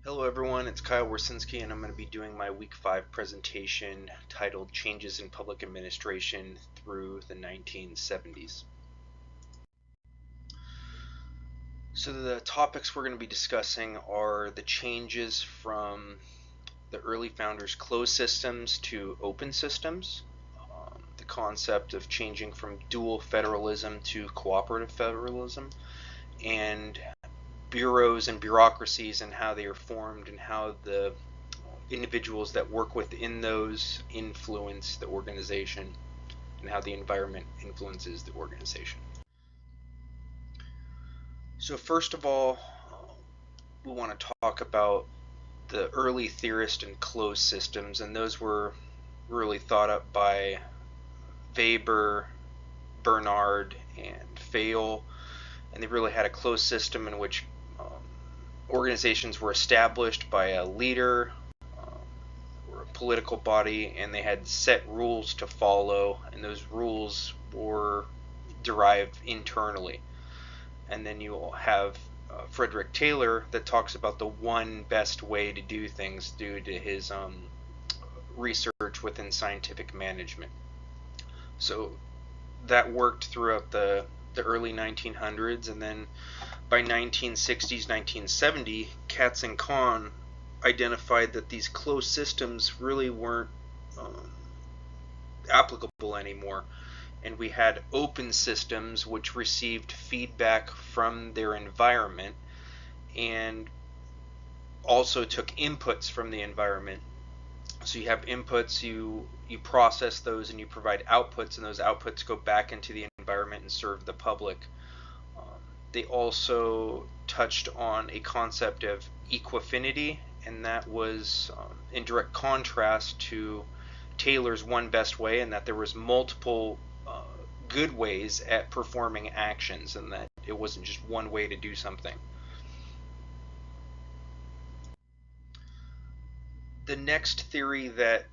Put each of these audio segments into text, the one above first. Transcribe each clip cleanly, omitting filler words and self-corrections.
Hello everyone, it's Kyle Wersinski and I'm going to be doing my Week 5 presentation titled Changes in Public Administration Through the 1970s. So the topics we're going to be discussing are the changes from the early founders' closed systems to open systems, the concept of changing from dual federalism to cooperative federalism, and bureaus and bureaucracies and how they are formed and how the individuals that work within those influence the organization and how the environment influences the organization. So first of all, we want to talk about the early theorists and closed systems, and those were really thought up by Weber, Bernard, and Fayol, and they really had a closed system in which organizations were established by a leader or a political body, and they had set rules to follow, and those rules were derived internally. And then you'll have Frederick Taylor that talks about the one best way to do things due to his research within scientific management. So that worked throughout the early 1900s, and then by 1960s, 1970, Katz and Kahn identified that these closed systems really weren't applicable anymore, and we had open systems which received feedback from their environment and also took inputs from the environment. So you have inputs, you process those, and you provide outputs, and those outputs go back into the environment and serve the public. They also touched on a concept of equifinity, and that was in direct contrast to Taylor's one best way, and that there was multiple good ways at performing actions, and that it wasn't just one way to do something. The next theory that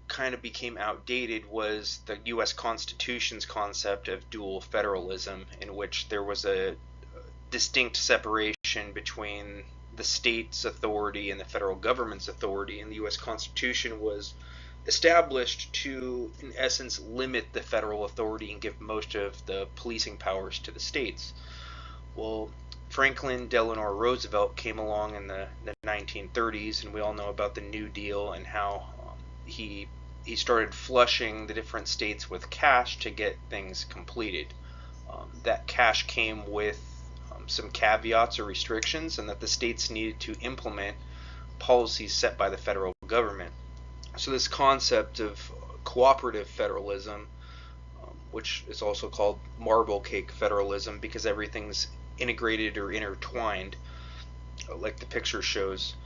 kind of became outdated was the U.S. Constitution's concept of dual federalism, in which there was a distinct separation between the state's authority and the federal government's authority, and the U.S. Constitution was established to, in essence, limit the federal authority and give most of the policing powers to the states. Well, Franklin Delano Roosevelt came along in the 1930s, and we all know about the New Deal and how he started flushing the different states with cash to get things completed. That cash came with some caveats or restrictions, and that the states needed to implement policies set by the federal government. So this concept of cooperative federalism, which is also called marble cake federalism because everything's integrated or intertwined, like the picture shows,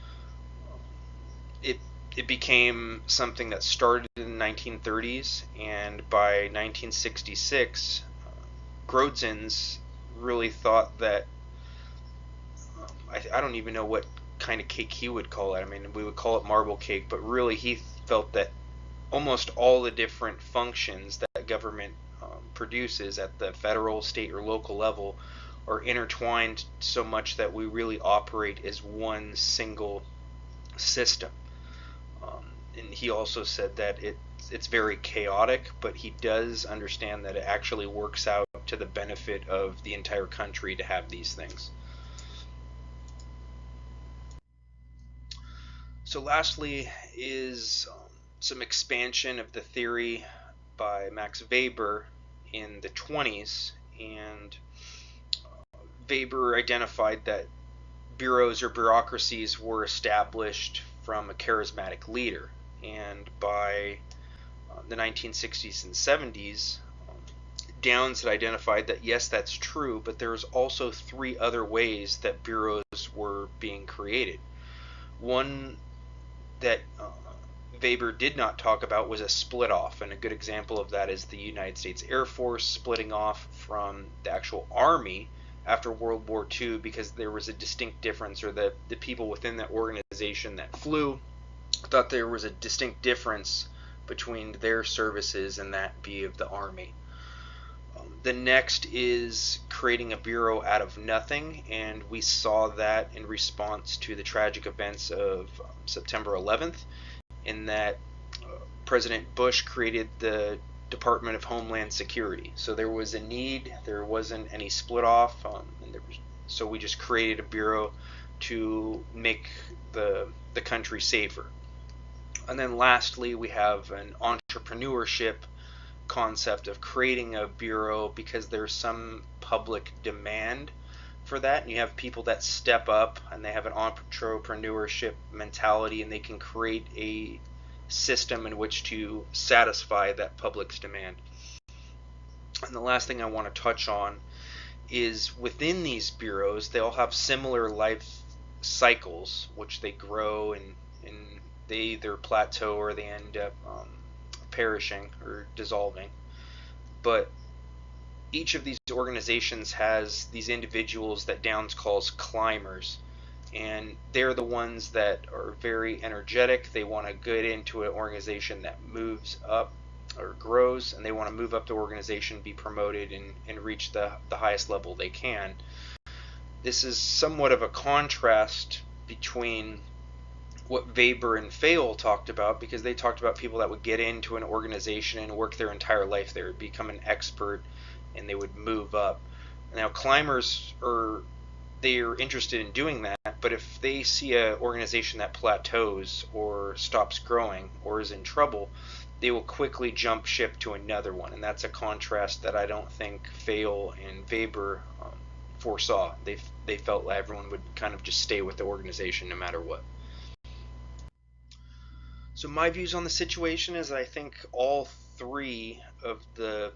it became something that started in the 1930s, and by 1966, Grodzins really thought that, I don't even know what kind of cake he would call it. I mean, we would call it marble cake, but really he felt that almost all the different functions that government produces at the federal, state, or local level are intertwined so much that we really operate as one single system. And he also said that it's very chaotic, but he does understand that it actually works out to the benefit of the entire country to have these things. So lastly is some expansion of the theory by Max Weber in the 20s, and Weber identified that bureaus or bureaucracies were established from a charismatic leader, and by the 1960s and 70s, Downs had identified that yes, that's true, but there's also three other ways that bureaus were being created. One that Weber did not talk about was a split off, and a good example of that is the United States Air Force splitting off from the actual Army after World War II because there was a distinct difference, or the people within that organization that flew thought there was a distinct difference between their services and that be of the Army. The next is creating a bureau out of nothing, and we saw that in response to the tragic events of September 11th, in that President Bush created the Department of Homeland Security. So there was a need, there wasn't any split off, so we just created a bureau to make the country safer. And then lastly, we have an entrepreneurship concept of creating a bureau because there's some public demand for that, and you have people that step up and they have an entrepreneurship mentality, and they can create a system in which to satisfy that public's demand. And the last thing I want to touch on is within these bureaus, they all have similar life cycles, which they grow and they either plateau or they end up perishing or dissolving. But each of these organizations has these individuals that Downs calls climbers, and they're the ones that are very energetic. They want to get into an organization that moves up or grows, and they want to move up the organization, be promoted, and reach the highest level they can. This is somewhat of a contrast between what Weber and Fayol talked about, because they talked about people that would get into an organization and work their entire life there, become an expert, and they would move up. Now, climbers they're interested in doing that, but if they see an organization that plateaus or stops growing or is in trouble, they will quickly jump ship to another one, and that's a contrast that I don't think Fayol and Weber foresaw. They felt like everyone would kind of just stay with the organization no matter what. So my views on the situation is I think all three of the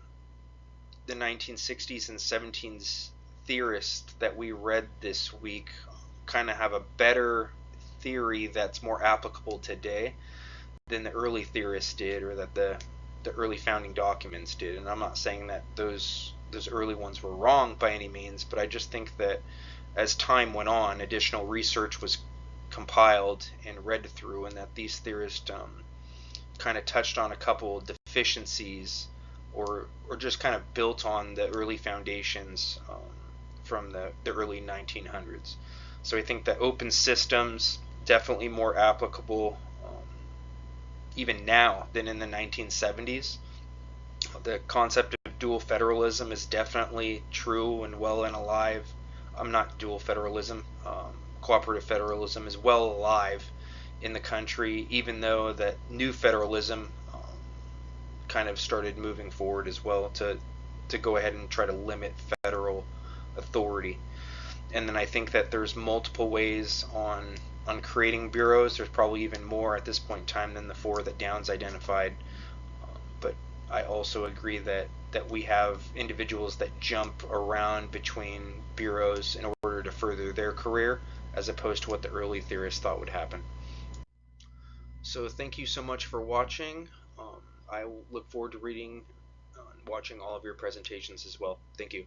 1960s and 17s theorists that we read this week kind of have a better theory that's more applicable today than the early theorists did, or that the early founding documents did. And I'm not saying that those early ones were wrong by any means, but I just think that as time went on, additional research was compiled and read through, and that these theorists kind of touched on a couple of deficiencies, or just kind of built on the early foundations from the early 1900s. So I think that open systems definitely more applicable even now than in the 1970s. The concept of dual federalism is definitely true and well and alive. Not dual federalism, cooperative federalism is well alive in the country, even though that new federalism kind of started moving forward as well to go ahead and try to limit federal authority. And then I think that there's multiple ways on creating bureaus. There's probably even more at this point in time than the four that Downs identified. But I also agree that we have individuals that jump around between bureaus in order to further their career, as opposed to what the early theorists thought would happen. So thank you so much for watching. I look forward to reading and watching all of your presentations as well. Thank you.